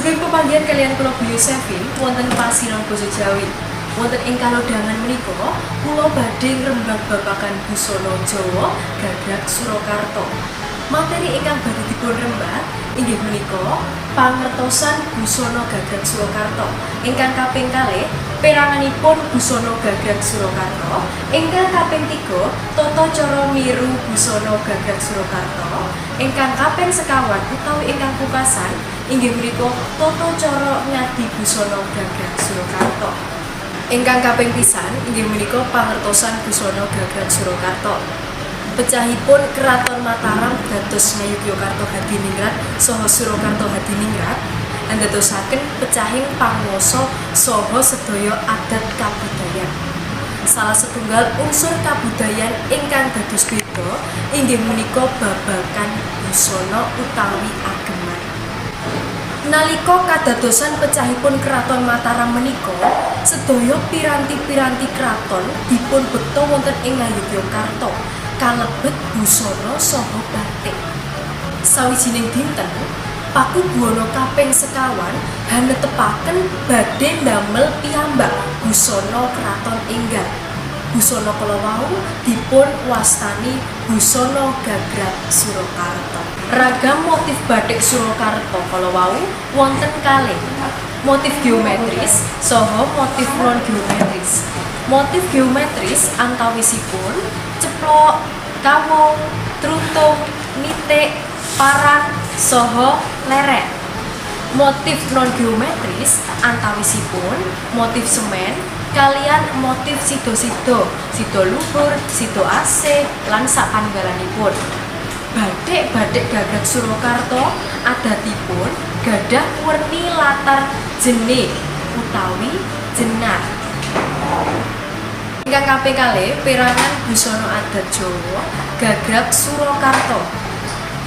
Sugeng pepanggihan kalian kula Bu Yosefin wonten Pasiron Basa Jawi. Wonten ing kalodhangan menika kula badhe ngrembag babagan busana Jawa gagrag Surakarta. Materi ingkang badhe dipun rembag inggih menika pangertosan busana gagrag Surakarta. Ingkang kaping kalih peranganipun busana gagrag Surakarta. Ingkang kaping 3 tata cara miru busana gagrag Surakarta. Ingkang kaping sekawan utawi ingkang pungkasan inggih menika tata cara ngadi busana gagrag Surakarta. Ingkang kaping pisan inggih menika pangertosan busana gagrag Surakarta. Pecahipun Keraton Mataram dados Ngayogyakarta Hadiningrat saha Surakarta Hadiningrat andadosaken pecahing panguwasa saha sedaya adat kabudayan. Salah setunggal unsur kabudayan ingkang dados beda inggih menika babagan busana utawi ageman. Nalika kadadosan pecahipun Keraton Mataram menika, sedaya piranti-piranti kraton dipun bekta wonten ing Ngayogyakarta, kalebet busana saha batik. Sawijining dinten, Pakubuwana kaping sekawan hanetepaken badhe ndamel piyambak busana kraton enggal. Busana kala wau dipun wastani busana gagrag Surakarta. Ragam motif batik Surakarta kala wau wonten kalih. Motif geometris saha motif non geometris. Motif geometris antawisipun ceplok, kawung, trutung, nitik, parang saha lerek. Motif non geometris antawisipun motif semen kalian motif sida-sida, sida luhur, sida asih lan sapanunggalanipun. Batik-batik gagrag Surakarta adatipun gadah werni latar jene utawi jenar. Ingkang kaping kalih perangan busana adat Jawa gagrag Surakarta.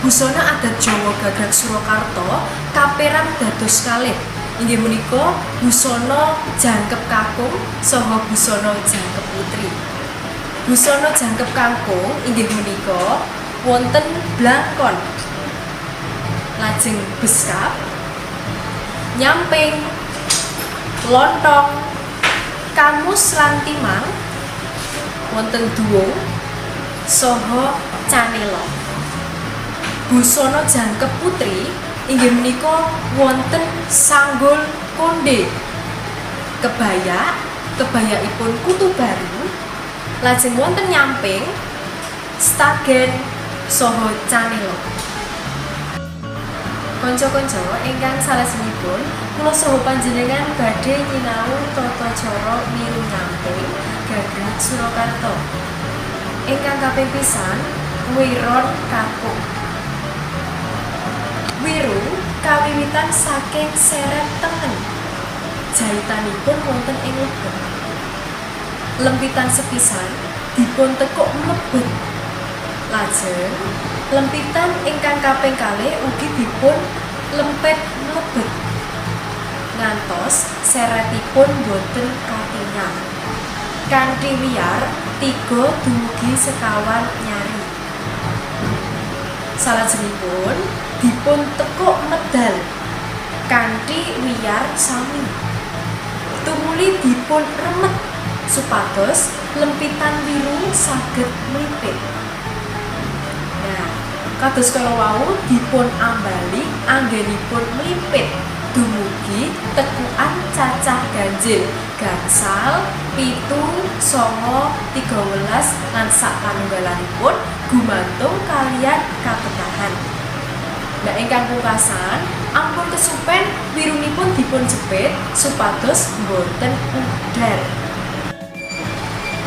Busana adat Jawa gagrag Surakarta kaperang dados kalih. Inggih menika busana jangkep kakung saha busana jangkep putri. Busana jangkep kakung inggih menika wonten blangkon, lajeng beskap, nyamping, lontong, kamus lan timang, wonten duwung saha canela. Busana jangkep putri inggih menika wonten sanggul konde, kebayaipun kutu baru, lajeng wonten nyamping, stagen saha canela. Kanca-kanca ingkang salajengipun kula saha panjenengan badhe nyinau tata cara miru nyamping gagrag Surakarta. Ingkang kaping pisan wiron kakung. Wiru kawiwitan saking seret tengen. Jahitanipun wonten ing lebet. Lempitan sepisan dipun tekuk mlebet. Lajeng lempitan ingkang kaping kalih ugi dipun lempet mlebet. Ngantos seretipun boten katingal. Kanthi wiyar 3 dumugi sekawan nyari. Salajengipun dipun tekuk medal kanthi wiyar sami. Tumuli dipun remet supados lempitan wiru saged mlipit. Nah, kados kala wau dipun ambali anggenipun mlipit dumugi tekukan cacah ganjil gangsal, 7, 9, 13 lan sapanunggalanipun gumantung kalian kabetahan. Nah, ingkang pungkasan ampun kesupen wirunipun dipun jepit supados boten pudar.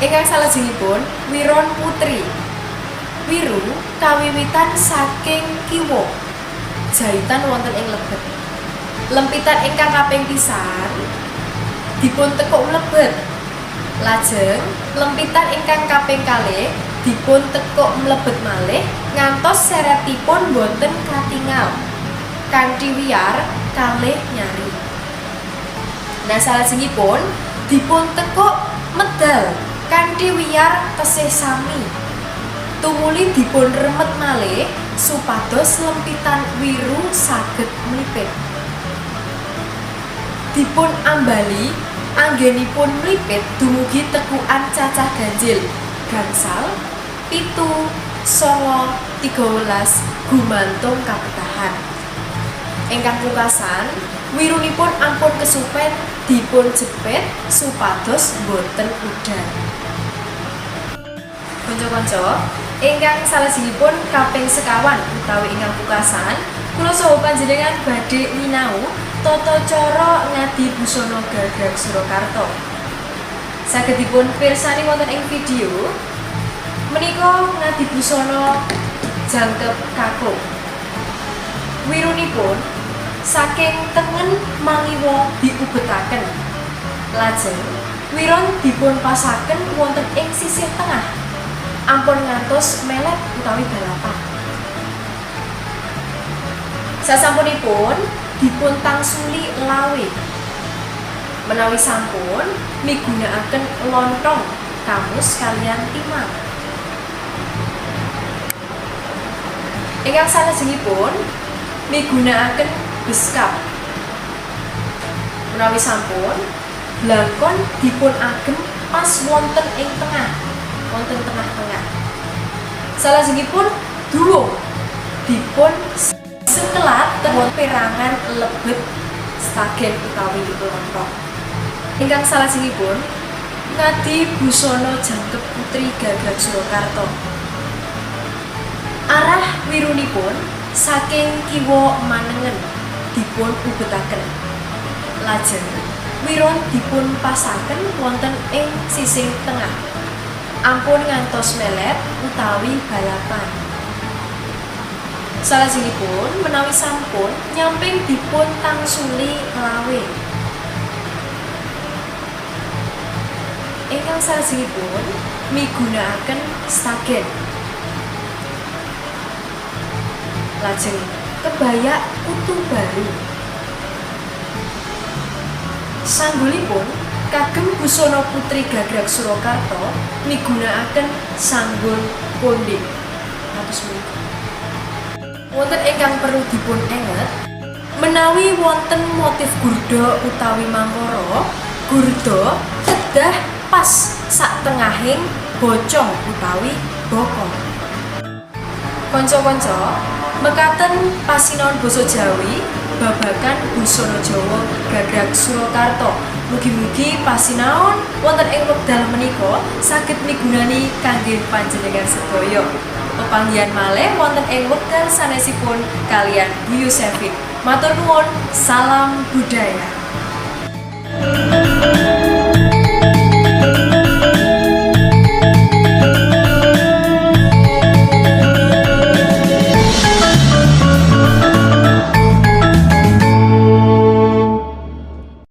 Ingkang salajengipun wiron putri. Wiru kawiwitan saking kiwa. Jahitan wonten ing lebet. Lempitan ingkang kaping pisan dipun tekuk mlebet. Lajeng lempitan ingkang kaping kalih dipun tekuk mlebet malih ngantos seretipun boten katingal. Kanthi wiyar kalih nyari. Nah, salajengipun dipun tekuk medal kanthi wiyar tesih sami. Tumuli dipun remet malih supados lempitan wiru saged mlipit. dipun ambali anggenipun mlipit dumugi tekukan cacah ganjil gangsal 7 9 13 gumantung kapitahan. Ingkang pungkasan wirunipun ampun kesupet dipun jepit supados boten udan. Kanca-kanca, ingkang salajengipun kaping sekawan utawi ingkang pungkasan, kula saha panjenengan badhe nyinau tata cara ngadi busana gagrag Surakarta. Saged dipun pirsani wonten ing video menika ngadi busana jangkep kakung. Wirunipun saking tengen mangiwa diubetaken. Lajeng wiron dipun pasaken wonten ing sisih tengah. Ampun ngantos melet utawi balapan. Sasampunipun dipun tangsuli lawe. Menawi sampun migunakaken lontong kamus kaliyan timah. Ingkang salajengipun migunakaken beskap. Menawi sampun blakon dipun agem pas wonten ing tengah, wonten tengah-tengah. Salajengipun duwung dipun sekelat tenggon perangan lebet stagen utawi lontong. Ingkang salajengipun ngadi busana jangkep putri gagrag Surakarta. Arah wirunipun saking kiwa manengen dipun ubetaken. Lajeng wiron dipun pasaken wonten ing sisih tengah. Ampun ngantos melet utawi balapan. Salajengipun menawi sampun nyamping dipun tangsuli lawe. Ingkang salajengipun migunakaken stagen. Lajeng kebaya utuh baru. Sanggulipun kagem busana putri gagrag Surakarta migunakaken sanggul kondhing. Kados menika. Wonten ingkang perlu dipun enget, menawi wonten motif gurda utawi mangkara, gurda kedah pas sak tengahing bocong utawi bokong. Kanca-kanca, mekaten pasinaon basa Jawi babagan busana Jawa gagrag Surakarta. Mugi-mugi pasinaon wonten ing wekdal menika saged migunani kangge panjenengan sedaya. Pepanggihan malih wonten ing wekdal sanesipun kaliyan Bu Yosefin. Matur nuwun, salam budaya.